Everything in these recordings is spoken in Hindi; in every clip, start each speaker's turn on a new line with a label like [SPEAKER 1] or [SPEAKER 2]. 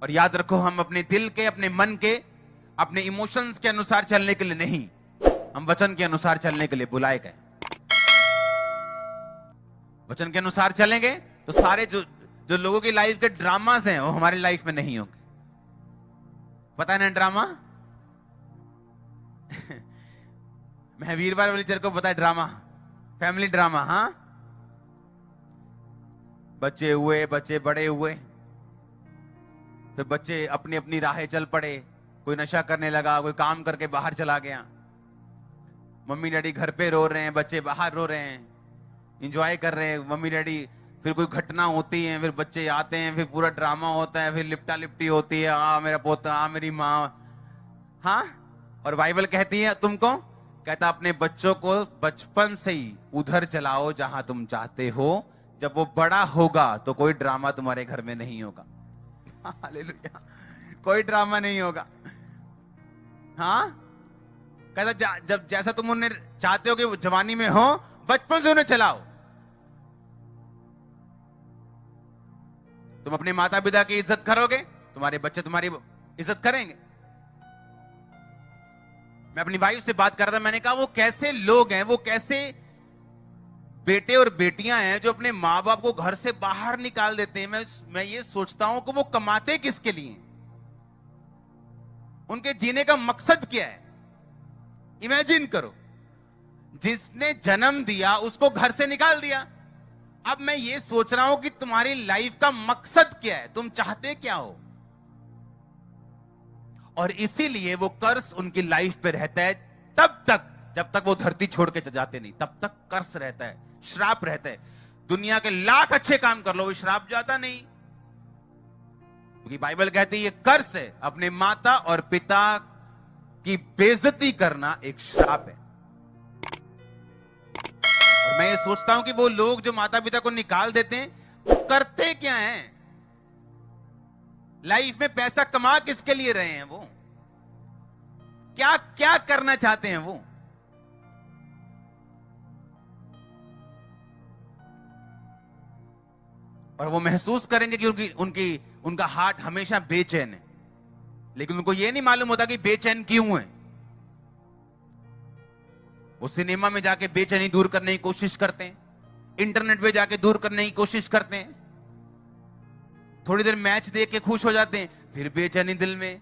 [SPEAKER 1] और याद रखो, हम अपने दिल के, अपने मन के, अपने इमोशंस के अनुसार चलने के लिए नहीं, हम वचन के अनुसार चलने के लिए बुलाए गए। वचन के अनुसार चलेंगे तो सारे जो जो लोगों की लाइफ के ड्रामास हैं वो हमारी लाइफ में नहीं होंगे। पता है ना ड्रामा? मैं वीरवार वाली चर को पता है ड्रामा, फैमिली ड्रामा। हाँ, बच्चे हुए, बच्चे बड़े हुए, फिर बच्चे अपनी अपनी राहें चल पड़े। कोई नशा करने लगा, कोई काम करके बाहर चला गया, मम्मी डैडी घर पे रो रहे हैं, बच्चे बाहर रो रहे हैं, एंजॉय कर रहे हैं मम्मी डैडी। फिर कोई घटना होती है, फिर बच्चे आते हैं, फिर पूरा ड्रामा होता है, फिर लिपटा लिपटी होती है, आ मेरा पोता, आ मेरी माँ। हाँ, और बाइबल कहती है तुमको, कहता अपने बच्चों को बचपन से ही उधर चलाओ जहां तुम चाहते हो, जब वो बड़ा होगा तो कोई ड्रामा तुम्हारे घर में नहीं होगा। हालेलुया, कोई ड्रामा नहीं होगा। हाँ, कहता जब जैसा तुम उन्हें चाहते हो कि वो जवानी में हो, बचपन से उन्हें चलाओ। तुम अपने माता पिता की इज्जत करोगे, तुम्हारे बच्चे तुम्हारी इज्जत करेंगे। मैं अपनी वाइफ से बात कर रहा था, मैंने कहा वो कैसे लोग हैं, वो कैसे बेटे और बेटियां हैं जो अपने माँ बाप को घर से बाहर निकाल देते हैं। मैं ये सोचता हूं कि वो कमाते किसके लिए, उनके जीने का मकसद क्या है। इमेजिन करो, जिसने जन्म दिया उसको घर से निकाल दिया। अब मैं ये सोच रहा हूं कि तुम्हारी लाइफ का मकसद क्या है, तुम चाहते क्या हो। और इसीलिए वो कर्ज उनकी लाइफ पे रहता है तब तक जब तक वो धरती छोड़ के जाते नहीं, तब तक कर्ज रहता है, श्राप रहता है। दुनिया के लाख अच्छे काम कर लो, वो श्राप जाता नहीं, क्योंकि बाइबल कहती है ये कर्ज है। अपने माता और पिता की बेइज्जती करना एक श्राप है। और मैं ये सोचता हूं कि वो लोग जो माता पिता को निकाल देते हैं, वो करते क्या हैं लाइफ में, पैसा कमा किसके लिए रहे हैं, वो क्या क्या करना चाहते हैं वो। और वो महसूस करेंगे कि उनका हार्ट हमेशा बेचैन है, लेकिन उनको ये नहीं मालूम होता कि बेचैन क्यों है। वो सिनेमा में जाके बेचैनी दूर करने की कोशिश करते हैं, इंटरनेट पे जाके दूर करने की कोशिश करते हैं, थोड़ी देर मैच देख के खुश हो जाते हैं, फिर बेचैनी दिल में।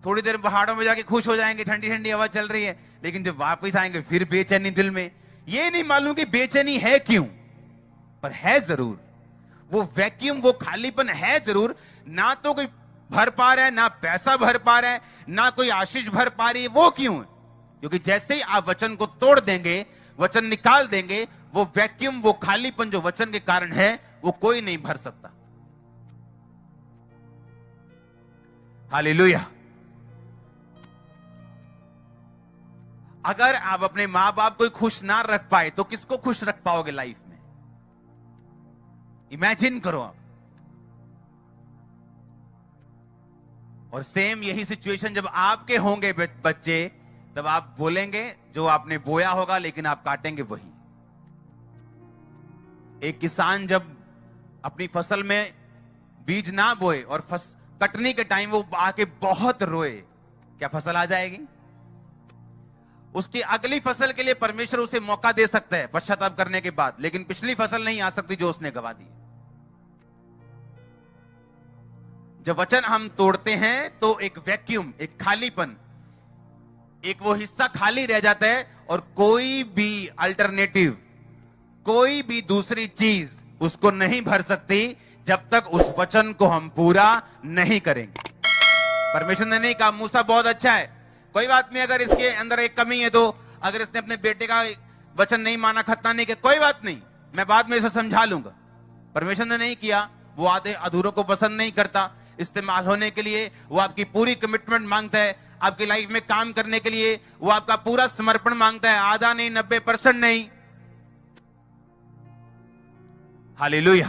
[SPEAKER 1] थोड़ी देर पहाड़ों में जाके खुश हो जाएंगे, ठंडी ठंडी हवा चल रही है, लेकिन जब वापस आएंगे फिर बेचैनी दिल में। ये नहीं मालूम कि बेचैनी है क्यों, पर है जरूर। वो वैक्यूम, वो खालीपन है जरूर। ना तो कोई भर पा रहा है, ना पैसा भर पा रहा है, ना कोई आशीष भर पा रही है। वो क्यों है? क्योंकि जैसे ही आप वचन को तोड़ देंगे, वचन निकाल देंगे, वो वैक्यूम, वो खालीपन जो वचन के कारण है, वो कोई नहीं भर सकता। हालेलुया। अगर आप अपने मां बाप को खुश ना रख पाए तो किसको खुश रख पाओगे लाइफ में? इमेजिन करो आप। और सेम यही सिचुएशन जब आपके होंगे बच्चे, तब आप बोलेंगे जो आपने बोया होगा, लेकिन आप काटेंगे वही। एक किसान जब अपनी फसल में बीज ना बोए और कटने के टाइम वो आके बहुत रोए, क्या फसल आ जाएगी? उसकी अगली फसल के लिए परमेश्वर उसे मौका दे सकता है पश्चाताप करने के बाद, लेकिन पिछली फसल नहीं आ सकती जो उसने गवा दी। जब वचन हम तोड़ते हैं तो एक वैक्यूम, एक खालीपन, एक वो हिस्सा खाली रह जाता है, और कोई भी अल्टरनेटिव, कोई भी दूसरी चीज उसको नहीं भर सकती जब तक उस वचन को हम पूरा नहीं करेंगे। परमेश्वर ने नहीं कहा मूसा बहुत अच्छा है, कोई बात नहीं, अगर इसके अंदर एक कमी है तो, अगर इसने अपने बेटे का वचन नहीं माना, खतना नहीं किया, कोई बात नहीं, मैं बाद में इसे समझा लूंगा। परमेश्वर ने नहीं किया। वो आधे अधूरों को पसंद नहीं करता। इस्तेमाल होने के लिए वो आपकी पूरी कमिटमेंट मांगता है, आपकी लाइफ में काम करने के लिए वो आपका पूरा समर्पण मांगता है, आधा नहीं, 90% नहीं। हालेलुया।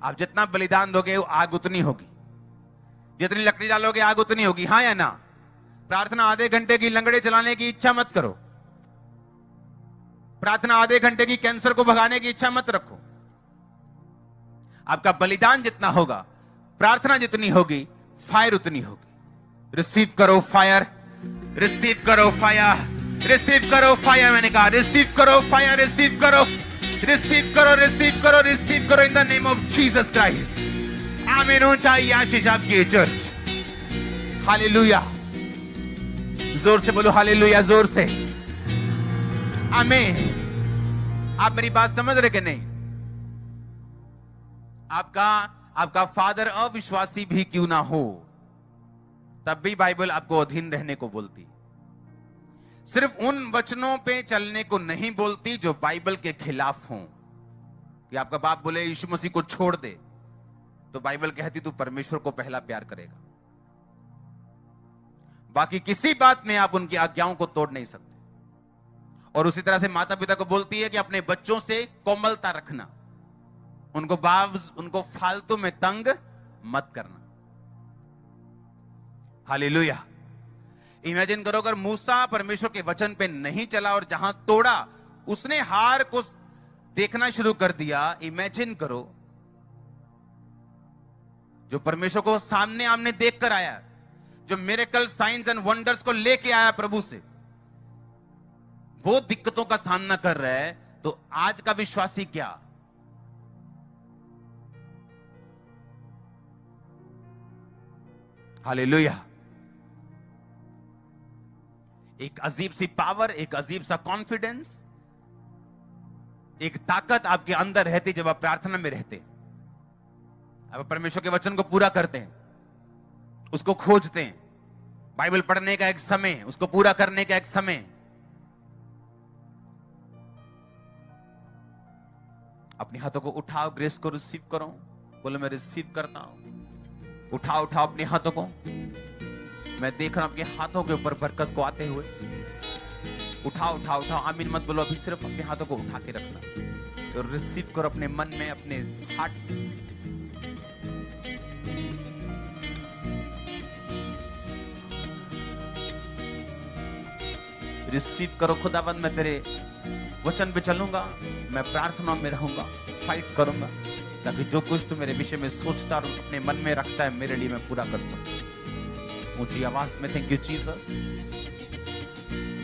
[SPEAKER 1] आप जितना बलिदान दोगे आग उतनी होगी, जितनी लकड़ी डालोगे आग उतनी होगी। हाँ या ना? प्रार्थना आधे घंटे की लंगड़े चलाने की इच्छा मत करो। प्रार्थना आधे घंटे की कैंसर को भगाने की इच्छा मत रखो। आपका बलिदान जितना होगा प्रार्थना जितनी होगी फायर उतनी होगी। रिसीव करो फायर, रिसीव करो फायर, रिसीव करो फायर। मैंने कहा रिसीव करो फायर, रिसीव करो, रिसीव करो, रिसीव करो, रिसीव करो in the name of Jesus Christ. आमीन। ऊंचाई आशीष आपकी चर्च। हालेलुया। जोर से बोलो हालेलुया, जोर से। आमीन। आप मेरी बात समझ रहे कि नहीं? आपका फादर अविश्वासी भी क्यों ना हो, तब भी बाइबल आपको अधीन रहने को बोलती। सिर्फ उन वचनों पे चलने को नहीं बोलती जो बाइबल के खिलाफ हों। कि आपका बाप बोले यीशु मसीह को छोड़ दे, तो बाइबल कहती तू परमेश्वर को पहला प्यार करेगा। बाकी किसी बात में आप उनकी आज्ञाओं को तोड़ नहीं सकते। और उसी तरह से माता पिता को बोलती है कि अपने बच्चों से कोमलता रखना, उनको फालतू में तंग मत करना। हालेलुया। इमेजिन करो अगर मूसा परमेश्वर के वचन पे नहीं चला और जहां तोड़ा उसने हार को देखना शुरू कर दिया। इमेजिन करो जो परमेश्वर को सामने आमने देख कर आया, जो मिरेकल साइंस एंड वंडर्स को लेके आया प्रभु से, वो दिक्कतों का सामना कर रहा है, तो आज का विश्वासी क्या? हालेलुया। एक अजीब सी पावर, एक अजीब सा कॉन्फिडेंस, एक ताकत आपके अंदर रहती जब आप प्रार्थना में रहते हैं। आप परमेश्वर के वचन को पूरा करते हैं, उसको खोजते हैं। बाइबल पढ़ने का एक समय, उसको पूरा करने का एक समय। अपने हाथों को उठाओ, ग्रेस को रिसीव करो। बोलो मैं रिसीव करता हूं। उठाओ उठाओ अपने हाथों को। मैं देख रहा हूं आपके हाथों के ऊपर बरकत को आते हुए। उठाओ उठाओ उठाओ। आमीन मत बोलो, अभी सिर्फ अपने हाथों को उठा के रखना। तो रिसीव करो अपने मन में, अपने हार्ट। रिसीव करो। खुदावंद मैं तेरे वचन पे चलूंगा, मैं प्रार्थना में रहूंगा, फाइट करूंगा, ताकि जो कुछ तू मेरे विषय में सोचता और अपने मन में रखता है मेरे लिए मैं पूरा कर सकूं। ऊंची आवाज में थैंक यू जीसस।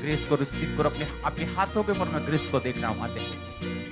[SPEAKER 1] ग्रेस को रिसीव करो। अपने हाथों के ऊपर मैं ग्रेस को देख रहा हूं। आते हैं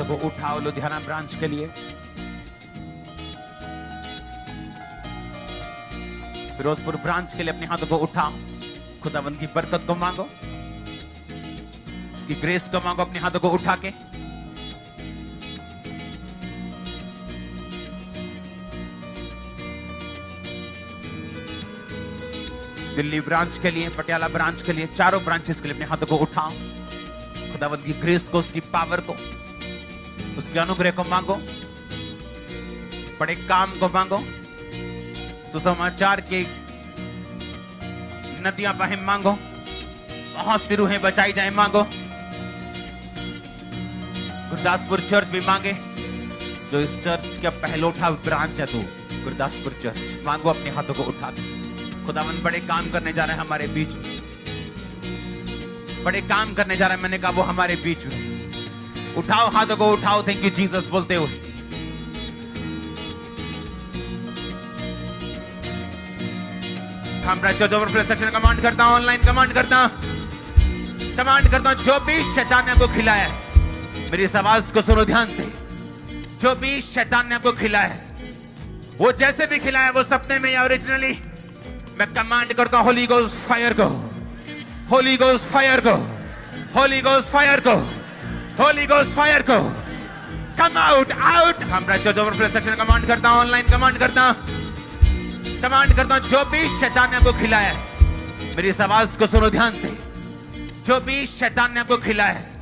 [SPEAKER 1] को उठाओ लुधियाना ब्रांच के लिए, फिरोजपुर ब्रांच के लिए अपने हाथों को उठाओ। खुदावंद की बरकत को मांगो, उसकी ग्रेस को मांगो अपने हाथों को उठा के। दिल्ली ब्रांच के लिए, पटियाला ब्रांच के लिए, चारों ब्रांचेस के लिए अपने हाथों को उठाओ। खुदावंद की ग्रेस को, उसकी पावर को, उसके अनुग्रह को मांगो। बड़े काम को मांगो। सुसमाचार की नदियां बहें मांगो। बहुत सी रूहें बचाई जाए मांगो। गुरदासपुर चर्च भी मांगे, जो इस चर्च का पहलोठा ब्रांच है। तो गुरदासपुर चर्च मांगो अपने हाथों को उठा के। खुदावंद बड़े काम करने जा रहे हैं हमारे बीच में, बड़े काम करने जा रहे हैं। मैंने कहा वो हमारे बीच में। उठाओ हाथों को उठाओ, थैंक यू जीसस बोलते हुए। चर्च ओवरफ्लो सेक्शन कमांड करता हूं, ऑनलाइन कमांड करता हूं, जो भी शैतान ने आपको खिलाया है, मेरी इस आवाज को सुनो ध्यान से। जो भी शैतान ने आपको खिलाया है, वो जैसे भी खिलाया, वो सपने में या ओरिजिनली, मैं कमांड करता हूं होली गोस्ट फायर को, होली गोस्ट फायर को, होली गोस्ट फायर को, होली गोस्ट फायर को। Come out out. Church overflow section command करता हूं, ऑनलाइन कमांड करता हूं, जो भी शैतान ने आपको खिलाया है, मेरी इस आवाज को सुनो ध्यान से। जो भी शैतान ने आपको खिलाया है,